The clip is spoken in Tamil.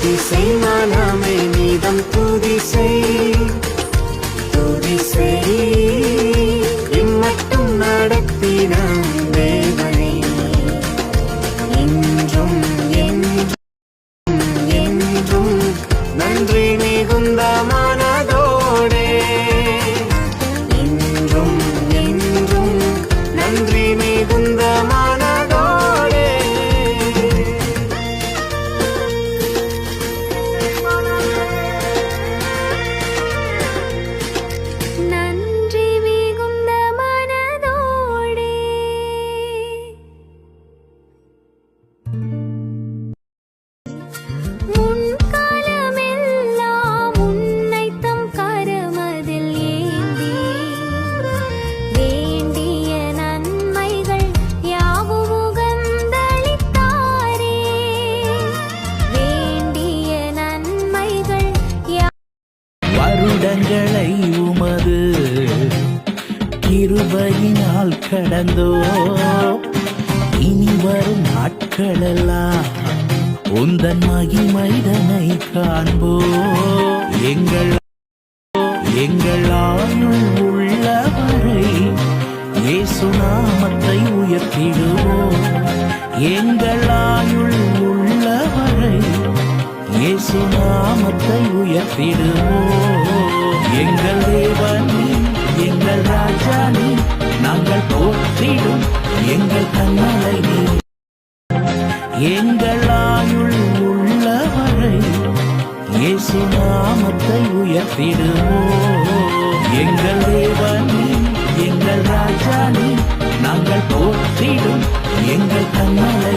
துதிசை மனமே நீதம் துதிசை துதிசை இம்மட்டும் நடத்தின தேவனை என்றும் என்றும் நன்றி மிகுந்த மனதோடே என்றும் என்றும் நன்றி மிகுந்த மனதோடே நன்றி மிகுந்த மனதோடே முன்காலமெல்லாம் உன்னை தம் கரமதில் ஏந்தி வேண்டிய நன்மைகள் யாவும் உகந்தளித்தாரே வேண்டிய நன்மைகள் வருடங்களை உமது கிருபையினால் கடந்தோ இனி வரும் நாட்களெல்லாம் உந்தன் மகிமைதனை காண்போ எங்கள் ஆயுள் உள்ளவரை இயேசு நாமத்தை உயர்த்திடுவோம் எங்கள் ஆயுள் உள்ளவரை இயேசு நாமத்தை உயர்த்திடுவோம் எங்கள் தேவனே எங்கள் ராஜானே நாங்கள் போற்றிடும் எங்கள் கண்ணலை நீ எங்கள் ஆயுள் உள்ளவரை இயேசு நாமத்தை உயர்த்திடுவோம் எங்கள் தேவனே எங்கள் ராஜானே நாங்கள் போற்றிடும் எங்கள் கண்ணலை